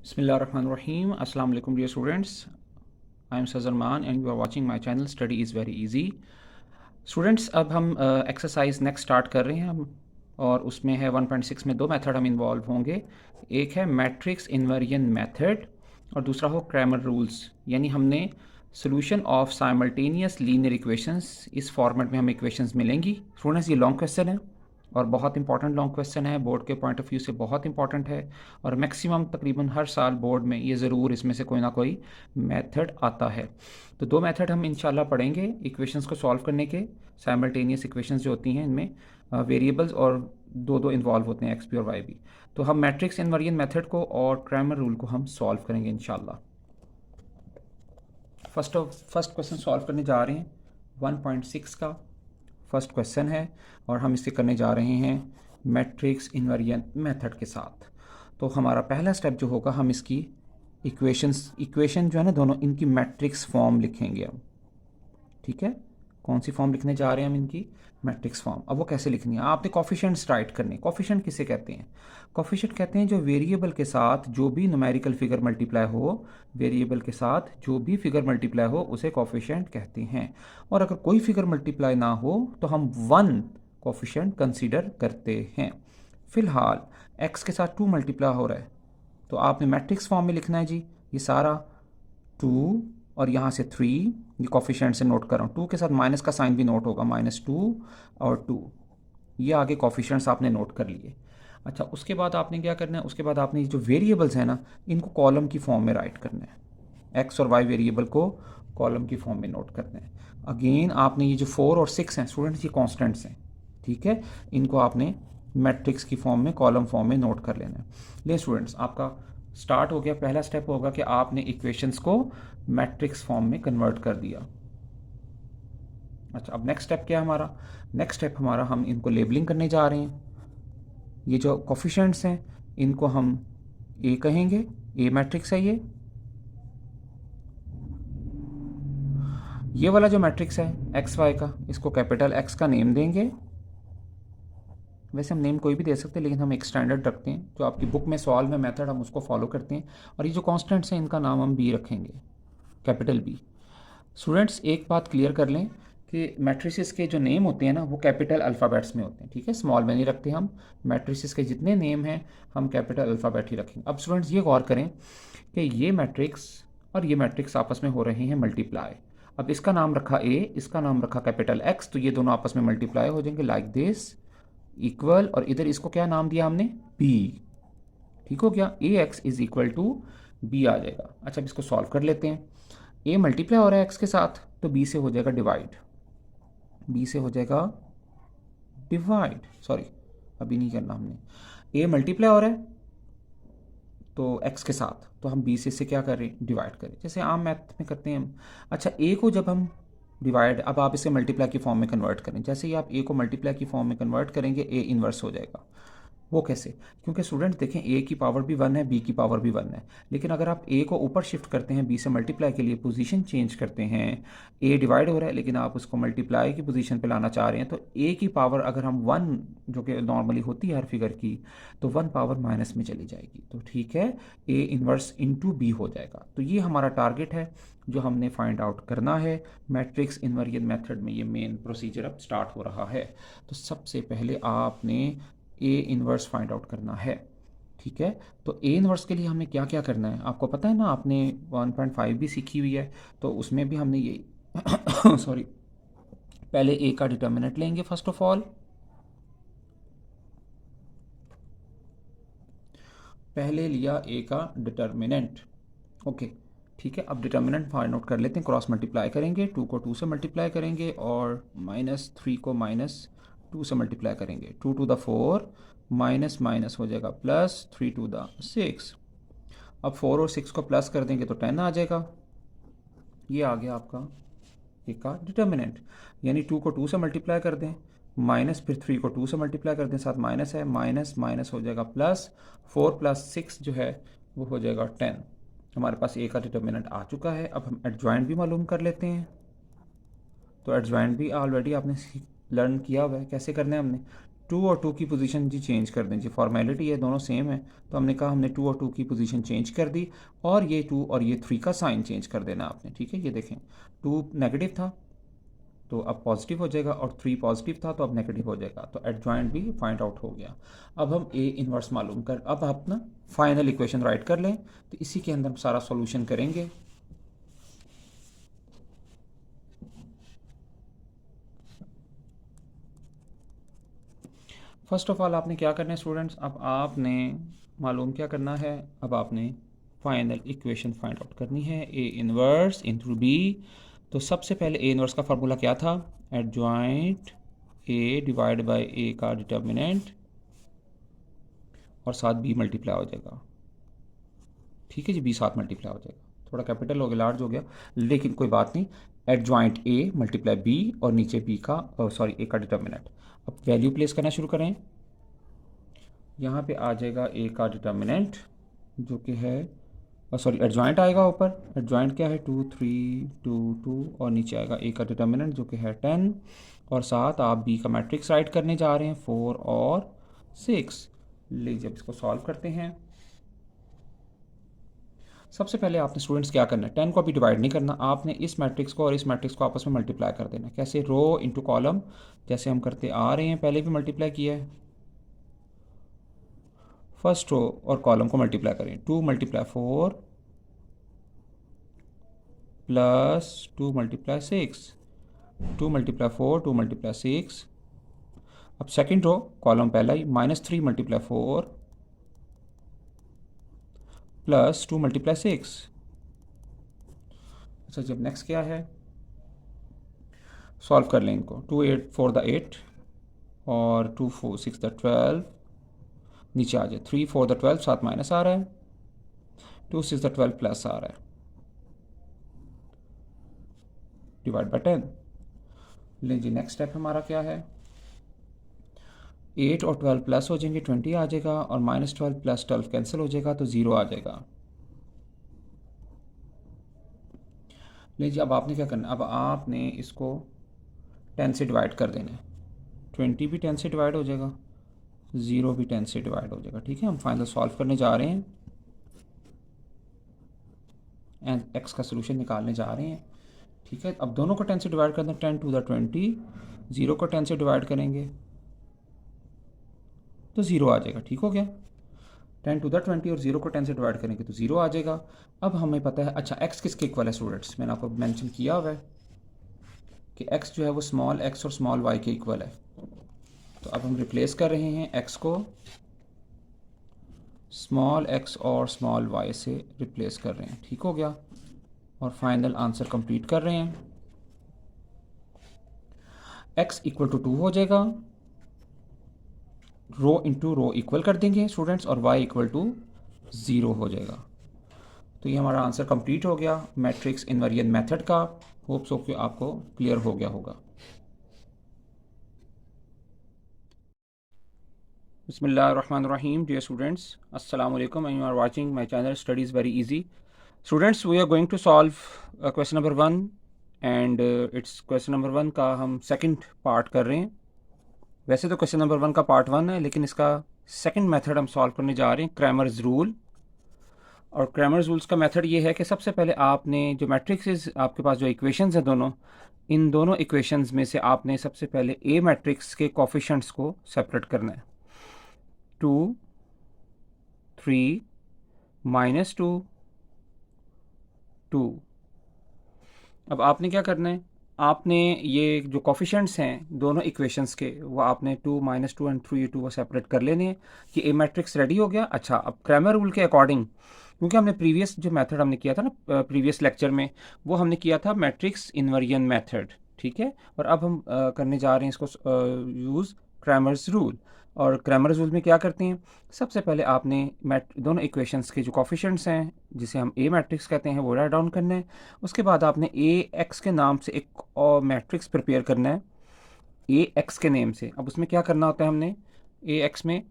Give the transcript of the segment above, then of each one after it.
Bismillahirrahmanirrahim. Assalamu alaikum dear students. I am Sazarman and you are watching my channel Study is very easy. Students, अब हम exercise next start कर रहे हैं हम, और उसमें है 1.6 में दो मेथड हम इन्वॉल्व होंगे। एक है मैट्रिक्स इन्वेरिएंट मेथड और दूसरा हो क्रैमर रूल्स। यानी हमने solution of simultaneous linear equations, इस फॉर्मेट में हमें इक्वेशंस मिलेंगी। स्टूडेंट्स, ये लॉन्ग क्वेश्चन है और बहुत इंपॉर्टेंट लॉन्ग क्वेश्चन है, बोर्ड के पॉइंट ऑफ व्यू से बहुत इंपॉर्टेंट है, और मैक्सिमम तकरीबन हर साल बोर्ड में ये ज़रूर इसमें से कोई ना कोई मेथड आता है। तो दो मेथड हम इंशाल्लाह पढ़ेंगे इक्वेशंस को सॉल्व करने के। साइमल्टेनियस इक्वेशंस जो होती हैं इनमें वेरिएबल्स और दो दो इन्वॉल्व होते हैं, एक्स भी और वाई भी। तो हम मैट्रिक्स इन्वेरिएंट मेथड को और क्रैमर रूल को हम सॉल्व करेंगे इंशाल्लाह। फर्स्ट क्वेश्चन सॉल्व करने जा रहे हैं 1.6 का फर्स्ट क्वेश्चन है, और हम इसे करने जा रहे हैं मैट्रिक्स इन्वेरिएंट मेथड के साथ। तो हमारा पहला स्टेप जो होगा, हम इसकी इक्वेशन जो है ना, दोनों इनकी मैट्रिक्स फॉर्म लिखेंगे अब। ठीक है, कौन सी फॉर्म लिखने जा रहे हैं हम इनकी? Matrix form. अब वो कैसे लिखनी है? आपने कोफिशिएंट्स राइट करने। कोफिशिएंट किसे कहते हैं? कोफिशिएंट कहते हैं जो वेरिएबल के साथ जो भी न्यूमेरिकल फिगर मल्टीप्लाई हो, वेरिएबल के साथ जो भी फिगर मल्टीप्लाई हो उसे कोफिशिएंट कहते हैं। और अगर कोई फिगर मल्टीप्लाई ना हो तो हम 1 कोफिशिएंट कंसीडर करते हैं। फिलहाल x के साथ 2 मल्टीप्लाई हो रहा है, तो आपने मैट्रिक्स फॉर्म में लिखना है जी। ये सारा 2 और यहाँ से 3, ये कॉफिशिएंट से नोट कर रहा हूँ। 2 के साथ माइनस का साइन भी नोट होगा, -2 और 2। ये आगे कॉफिशिएंट्स आपने नोट कर लिए। अच्छा, उसके बाद आपने क्या करना है? उसके बाद आपने जो वेरिएबल्स हैं ना, इनको कॉलम की फॉर्म में राइट करना है। एक्स और वाई वेरिएबल को कॉलम की फॉर्म में नोट करना है। अगेन आपने ये जो 4 और 6 हैं स्टूडेंट्स, ये कॉन्स्टेंट्स हैं। ठीक है, इनको आपने मैट्रिक्स की फॉर्म में, कॉलम फॉर्म में नोट कर लेना है। ले स्टूडेंट्स, आपका स्टार्ट हो गया। पहला स्टेप होगा कि आपने इक्वेशंस को मैट्रिक्स फॉर्म में कन्वर्ट कर दिया। अच्छा, अब नेक्स्ट स्टेप क्या है हमारा? नेक्स्ट स्टेप हमारा, हम इनको लेबलिंग करने जा रहे हैं। ये जो कोफिशिएंट्स हैं इनको हम ए कहेंगे, ए मैट्रिक्स है ये वाला जो मैट्रिक्स है एक्स वाई का, इसको कैपिटल एक्स का नेम देंगे। वैसे हम नेम कोई भी दे सकते हैं, लेकिन हम एक स्टैंडर्ड रखते हैं, जो आपकी बुक में सॉल्व में मेथड हम उसको फॉलो करते हैं। और ये जो कॉन्स्टेंट्स हैं इनका नाम हम बी रखेंगे, कैपिटल बी। स्टूडेंट्स, एक बात क्लियर कर लें कि मैट्रिसेस के जो नेम होते हैं ना, वो कैपिटल अल्फ़ाबेट्स में होते हैं। ठीक है, स्मॉल में नहीं रखते हम। मैट्रिसेस के जितने नेम हैं हम कैपिटल अल्फ़ाबेट ही रखेंगे। अब स्टूडेंट्स ये गौर करें कि ये मैट्रिक्स और ये मैट्रिक्स आपस में हो रहे हैं मल्टीप्लाई। अब इसका नाम रखा ए, इसका नाम रखा कैपिटल एक्स, तो ये दोनों आपस में मल्टीप्लाई हो जाएंगे लाइक दिस, इक्वल। और इधर इसको क्या नाम दिया हमने? बी। ठीक हो गया, A X is equal to B आ जाएगा। अच्छा, अब इसको सॉल्व कर लेते हैं। ए मल्टीप्लाई हो रहा है एक्स के साथ, तो बी से हो जाएगा डिवाइड। बी से हो जाएगा डिवाइड, सॉरी अभी नहीं करना हमने। ए मल्टीप्लाई हो रहा है तो एक्स के साथ, तो हम बी से इससे क्या कर रहे हैं? डिवाइड करें, जैसे आम मैथ में करते हैं हम। अच्छा, ए को जब हम डिवाइड, अब आप इसे मल्टीप्लाई की फॉर्म में कन्वर्ट करें। जैसे ही आप ए को मल्टीप्लाई की फॉर्म में कन्वर्ट करेंगे, ए इन्वर्स हो जाएगा। वो कैसे? क्योंकि स्टूडेंट देखें, ए की पावर भी 1 है, बी की पावर भी 1 है, लेकिन अगर आप ए को ऊपर शिफ्ट करते हैं, बी से मल्टीप्लाई के लिए पोजीशन चेंज करते हैं, ए डिवाइड हो रहा है लेकिन आप उसको मल्टीप्लाई की पोजीशन पे लाना चाह रहे हैं, तो ए की पावर अगर हम 1, जो कि नॉर्मली होती है हर फिगर की, तो 1 पावर माइनस में चली जाएगी। तो ठीक है, ए इन्वर्स इंटू बी हो जाएगा। तो ये हमारा टारगेट है जो हमने फाइंड आउट करना है मैट्रिक्स इन्वेरिएंट मेथड में। ये मेन प्रोसीजर अब स्टार्ट हो रहा है। तो सबसे पहले आपने ए इन्वर्स फाइंड आउट करना है। ठीक है, तो ए इन्वर्स के लिए हमें क्या क्या करना है आपको पता है ना, आपने 1.5 भी सीखी हुई है, तो उसमें भी हमने ये सॉरी, पहले ए का डिटर्मिनेंट लेंगे फर्स्ट ऑफ ऑल। पहले लिया ए का डिटर्मिनेंट। ओके, ठीक है, अब डिटर्मिनेंट फाइंड आउट कर लेते हैं। क्रॉस मल्टीप्लाई करेंगे, 2 को 2 से मल्टीप्लाई करेंगे और -3 को -2 से मल्टीप्लाई करेंगे। 2 टू द 4 माइनस माइनस हो जाएगा प्लस, 3 टू द 6। अब 4 और 6 को प्लस कर देंगे तो 10 आ जाएगा। ये आ गया आपका ए का डिटर्मिनेंट। यानी 2 को 2 से मल्टीप्लाई कर दें, माइनस, फिर 3 को 2 से मल्टीप्लाई कर दें, साथ माइनस है, माइनस माइनस हो जाएगा प्लस, 4 + 6 जो है वो हो जाएगा 10। हमारे पास ए का डिटर्मिनेंट आ चुका है। अब हम एडजॉइंट भी मालूम कर लेते हैं। तो एडजॉइंट भी ऑलरेडी आपने लर्न किया हुआ है, कैसे करना है हमने? 2 और 2 की पोजीशन जी चेंज कर दें जी, फॉर्मेलिटी है, दोनों सेम है, तो हमने कहा हमने 2 और 2 की पोजीशन चेंज कर दी, और ये 2 और ये 3 का साइन चेंज कर देना आपने, ठीक है। ये देखें 2 नेगेटिव था तो अब पॉजिटिव हो जाएगा, और 3 पॉजिटिव था तो अब नेगेटिव हो जाएगा, तो एडजॉइंट भी फाइंड आउट हो गया। अब हम ए इन्वर्स मालूम कर, अब आप ना फाइनल इक्वेशन राइट कर लें, तो इसी के अंदर हम सारा सॉल्यूशन करेंगे। फर्स्ट ऑफ ऑल आपने क्या करना है स्टूडेंट्स, अब आपने मालूम क्या करना है, अब आपने फाइनल इक्वेशन फाइंड आउट करनी है, ए इनवर्स इंटू बी। तो सबसे पहले ए इनवर्स का फार्मूला क्या था, एडजॉइंट ए डिवाइड बाय ए का डिटर्मिनेंट और साथ बी मल्टीप्लाई हो जाएगा, ठीक है जी, बी साथ मल्टीप्लाई हो जाएगा, थोड़ा कैपिटल हो गया, लार्ज हो गया, लेकिन कोई बात नहीं, एडजॉइंट ए मल्टीप्लाई बी और नीचे बी का सॉरी ए का डिटर्मिनेंट। अब वैल्यू प्लेस करना शुरू करें, यहाँ पे आ जाएगा ए का डिटर्मिनेंट जो कि है सॉरी एडजॉइंट आएगा ऊपर, एडजॉइंट क्या है 2 3 2 2, और नीचे आएगा ए का डिटर्मिनेंट जो कि है 10, और साथ आप बी का मैट्रिक्स राइट करने जा रहे हैं 4 और 6। ले जब इसको सॉल्व करते हैं, सबसे पहले आपने स्टूडेंट्स क्या करना है, 10 को अभी डिवाइड नहीं करना, आपने इस मैट्रिक्स को और इस मैट्रिक्स को आपस में मल्टीप्लाई कर देना। कैसे, रो इंटू कॉलम, जैसे हम करते आ रहे हैं, पहले भी मल्टीप्लाई किया है, फर्स्ट रो और कॉलम को मल्टीप्लाई करें, 2 multiply 4 plus 2 multiply 6, 2 multiply 4 2 multiply 6। अब सेकंड रो कॉलम पहला ही, -3 मल्टीप्लाई 4 प्लस 2 मल्टीप्लाई 6। अच्छा, जब नेक्स्ट क्या है, सॉल्व कर लें इनको, 2 8 4 द 8 और 2 4 6 द 12, नीचे आ जाए 3 4 द 12, साथ माइनस आ रहा है, 2 6 द 12 प्लस आ रहा है, डिवाइड बाय 10। लीजिए नेक्स्ट स्टेप हमारा क्या है, 8 और 12 प्लस हो जाएंगे, 20 आ जाएगा, और -12 प्लस 12 कैंसिल हो जाएगा तो 0 आ जाएगा। लीजिए अब आपने क्या करना, अब आपने इसको 10 से डिवाइड कर देना है, 20 भी 10 से डिवाइड हो जाएगा, 0 भी 10 से डिवाइड हो जाएगा, ठीक है। हम फाइनल सॉल्व करने जा रहे हैं एंड एक्स का सोल्यूशन निकालने जा रहे हैं, ठीक है। अब दोनों को 10 से डिवाइड कर दें, 10 टू द 20, 0 को 10 से डिवाइड करेंगे तो 0 आ जाएगा, ठीक हो गया। 10 टू द 20 और 0 को 10 से डिवाइड करेंगे तो 0 आ जाएगा। अब हमें पता है, अच्छा x किसके इक्वल है स्टूडेंट्स, मैंने आपको मेंशन किया हुआ है कि x जो है वो स्मॉल x और स्मॉल y के इक्वल है। तो अब हम रिप्लेस कर रहे हैं x को स्मॉल x और स्मॉल y से रिप्लेस कर रहे हैं, ठीक हो गया, और फाइनल आंसर कंप्लीट कर रहे हैं। x इक्वल टू 2 हो जाएगा, रो इंटू रो इक्वल कर देंगे स्टूडेंट्स, और y इक्वल टू 0 हो जाएगा। तो ये हमारा आंसर कंप्लीट हो गया मैट्रिक्स इन्वेरिएंट मेथड का। होप सो कि आपको क्लियर हो गया होगा। बिस्मिल्लाहिर्रहमानिर्रहीम, डियर स्टूडेंट्स, अस्सलाम वालेकुम, and you are watching my channel studies very easy. Students, we are going to solve question number 1 and it's question number 1 का हम सेकंड पार्ट कर रहे हैं। वैसे तो क्वेश्चन नंबर 1 का पार्ट 1 है, लेकिन इसका सेकंड मेथड हम सॉल्व करने जा रहे हैं, क्रैमर्स रूल। और क्रैमर्स रूल्स का मेथड ये है कि सबसे पहले आपने जो मैट्रिक्स आपके पास जो इक्वेशंस हैं दोनों, इन दोनों इक्वेशंस में से आपने सबसे पहले ए मैट्रिक्स के कोफिशिएंट्स को सेपरेट करना है, 2 3 -2 2। अब आपने क्या करना है, आपने ये जो कोफिशिएंट्स हैं दोनों इक्वेशंस के, वो आपने 2 -2 एंड 3 2 वो सेपरेट कर लेने हैं कि ए मैट्रिक्स रेडी हो गया। अच्छा, अब क्रैमर रूल के अकॉर्डिंग, क्योंकि हमने प्रीवियस जो मेथड हमने किया था ना प्रीवियस लेक्चर में, वो हमने किया था मैट्रिक्स इन्वेरिएंट मेथड, ठीक है। और अब हम करने जा रहे हैं इसको यूज़ क्रैमर्स रूल। और क्रैमर्स रूल में क्या करते हैं, सबसे पहले आपने दोनों इक्वेशंस के जो कोफिशिएंट्स हैं जिसे हम ए मैट्रिक्स कहते हैं वो राइट डाउन करना है। उसके बाद आपने ए एक्स के नाम से एक और मैट्रिक्स प्रिपेयर करना है, ए एक्स के नेम से। अब उसमें क्या करना होता है, हमने ए एक्स में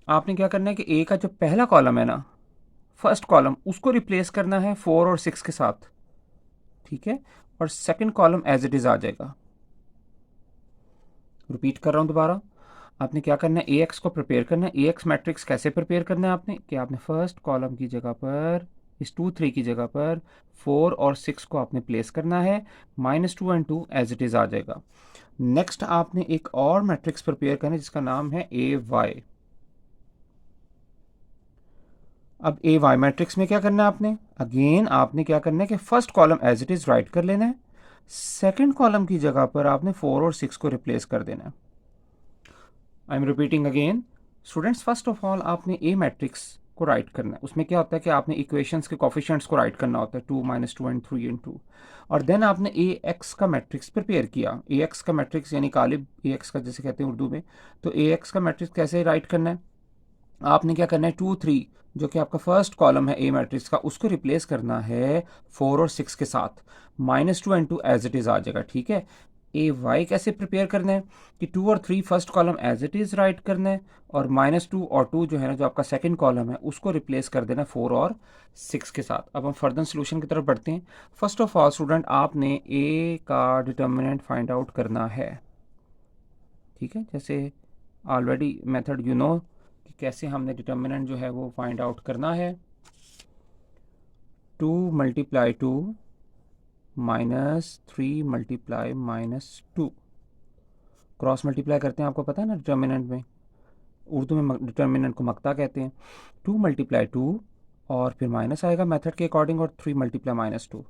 आपने क्या करना है कि ए का जो पहला कॉलम है ना, फर्स्ट कॉलम, उसको रिप्लेस करना है 4 और 6 के साथ, ठीक है, और second column as it is आ जाएगा। रिपीट कर रहा हूँ दोबारा, आपने क्या करना है, ए एक्स को प्रिपेयर करना है। ए एक्स मैट्रिक्स कैसे प्रिपेयर करना है आपने, कि आपने फर्स्ट कॉलम की जगह पर इस 2 3 की जगह पर 4 और 6 को आपने प्लेस करना है, -2 एंड 2 एज इट इज़ आ जाएगा। नेक्स्ट आपने एक और मैट्रिक्स प्रिपेयर करना है जिसका नाम है ए वाई। अब ए वाई मैट्रिक्स में क्या करना है आपने, अगेन आपने क्या करना है कि first column as it is right कर लेना है, सेकेंड कॉलम की जगह पर आपने 4 और 6 को रिप्लेस कर देना है। I am repeating again students, first of all आपने ए मैट्रिक्स को राइट करना है। उसमें क्या होता है कि आपने इक्वेशंस के कोफिशिएंट्स को राइट करना होता है, 2 -2 एंड 3 एंड 2। और देन आपने ए एक्स का मैट्रिक्स प्रिपेयर किया। ए एक्स का मैट्रिक्स यानी कालिब ए एक्स का जैसे कहते हैं उर्दू में। तो ए एक्स का मैट्रिक्स कैसे राइट करना है, आपने क्या करना है 2 3 जो कि आपका फर्स्ट कॉलम है ए मैट्रिक्स का, उसको रिप्लेस करना है 4 और 6 के साथ, -2 एंड 2 एज इट इज़ आ जाएगा। ठीक है, ए वाई कैसे प्रिपेयर करना है कि 2 और 3 first column as it is right करना है, और -2 और 2 जो है ना, जो आपका सेकंड कॉलम है, उसको रिप्लेस कर देना 4 और 6 के साथ। अब हम फर्दर सोल्यूशन की तरफ बढ़ते हैं। फर्स्ट ऑफ ऑल स्टूडेंट, आपने ए का डिटर्मिनेंट फाइंड आउट करना है। ठीक है, जैसे ऑलरेडी मेथड यू नो कि कैसे हमने डिटर्मिनेंट जो है वो फाइंड आउट करना है। 2 × 2 -3 × -2 क्रॉस मल्टीप्लाई करते हैं, आपको पता है ना डिटर्मिनेंट में, उर्दू में डिटर्मिनेंट को मक्ता कहते हैं। 2 × 2 और फिर माइनस आएगा मेथड के अकॉर्डिंग, और 3 × -2।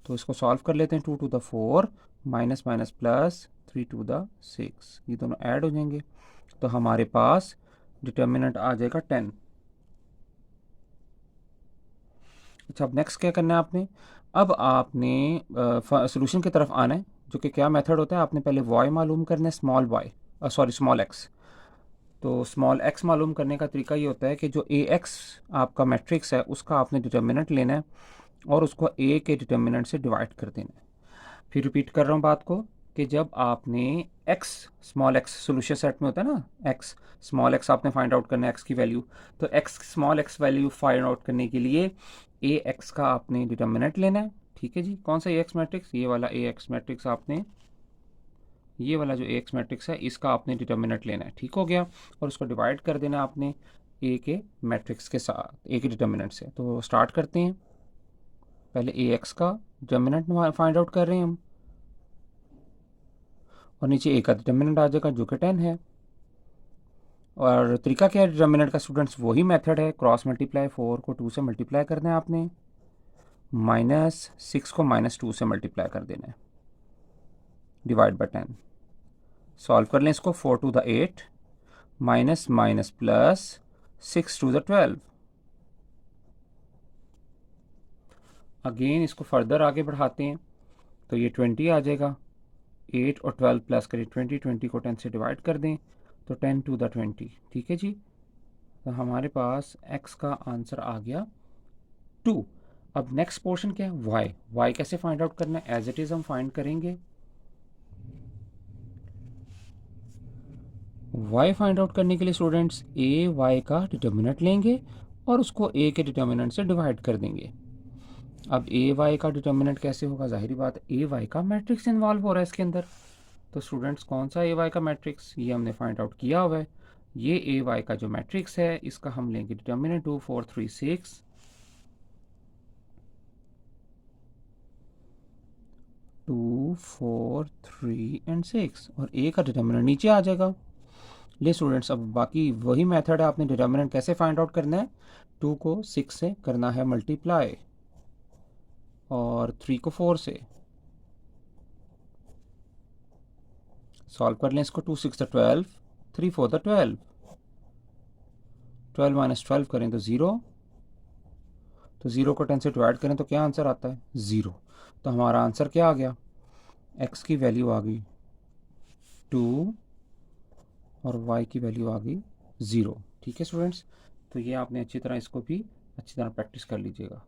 तो इसको सॉल्व कर लेते हैं। 2 to the 4 minus minus plus 3 to the 6, ये दोनों ऐड हो जाएंगे, तो हमारे पास डिटर्मिनेंट आ जाएगा 10। अच्छा, अब नेक्स्ट क्या करना है आपने, अब आपने सोल्यूशन की तरफ आना है, जो कि क्या मेथड होता है, आपने पहले वाई मालूम करना है, स्मॉल एक्स। तो स्मॉल एक्स मालूम करने का तरीका ये होता है कि जो ए एक्स आपका मैट्रिक्स है उसका आपने डिटर्मिनेंट लेना है और उसको ए के डिटर्मिनेंट से डिवाइड कर देना है। फिर रिपीट कर रहा हूँ बात को, कि जब आपने x small x solution set में होता है ना, एक्स स्मॉल एक्स आपने फाइंड आउट करना है एक्स की वैल्यू, तो x small x value find out करने के लिए ए एक्स का आपने डिटर्मिनेंट लेना है। ठीक है जी, कौन सा ए एक्स मैट्रिक्स, ये वाला ए एक्स मैट्रिक्स, आपने ये वाला जो ए एक्स मैट्रिक्स है इसका आपने डिटर्मिनेंट लेना है। ठीक हो गया, और उसको डिवाइड कर देना आपने ए के मैट्रिक्स के साथ, ए के डिटर्मिनेंट से। तो स्टार्ट करते हैं, पहले ए एक्स का डिटर्मिनेंट फाइंड आउट कर रहे हैं हम, और नीचे ए का डिटर्मिनेंट आ जाएगा जो कि 10 है। और तरीका क्या है डिटर्मिनेंट का स्टूडेंट्स, वही मेथड है, क्रॉस मल्टीप्लाई। 4 को 2 से मल्टीप्लाई करना है आपने, -6 को -2 से मल्टीप्लाई कर देना है, डिवाइड बाय 10। सॉल्व कर लें इसको, 4 to the 8 minus minus plus 6 to the 12। Again इसको फर्दर आगे बढ़ाते हैं, तो ये 20 आ जाएगा। 8 और 12 प्लस करें 20, 20 को 10 से डिवाइड कर दें, तो 10 to the 20। ठीक है जी, तो हमारे पास x का आंसर आ गया 2। अब नेक्स्ट पोर्शन क्या है, y कैसे फाइंड आउट करना है, एज इट इज़ हम फाइंड करेंगे। y फाइंड आउट करने के लिए स्टूडेंट्स ए वाई का डिटर्मिनेंट लेंगे और उसको a के डिटर्मिनेंट से डिवाइड कर देंगे। अब ए वाई का डिटर्मिनेंट कैसे होगा, जाहिर बात है ए वाई का मैट्रिक्स इन्वॉल्व हो रहा है इसके अंदर। तो स्टूडेंट्स कौन सा ए वाई का मैट्रिक्स, ये हमने फाइंड आउट किया हुआ है। ये ए वाई का जो मैट्रिक्स है इसका हम लेंगे डिटर्मिनेंट 2 4 3 6, 2 4 3 एंड 6, और ए का डिटर्मिनेंट नीचे आ जाएगा। ले स्टूडेंट्स, अब बाकी वही मेथड है, आपने डिटर्मिनेंट कैसे फाइंड आउट करना है, 2 को 6 से करना है मल्टीप्लाई, और 3 को 4 से। सॉल्व कर लें इसको, 2 6 12, 3 4 12, 12 माइनस 12 करें तो 0, तो 0 को 10 से डिवाइड करें तो क्या आंसर आता है, 0। तो हमारा आंसर क्या आ गया, x की वैल्यू आ गई 2 और y की वैल्यू आ गई 0। ठीक है स्टूडेंट्स, तो ये आपने अच्छी तरह इसको भी अच्छी तरह प्रैक्टिस कर लीजिएगा।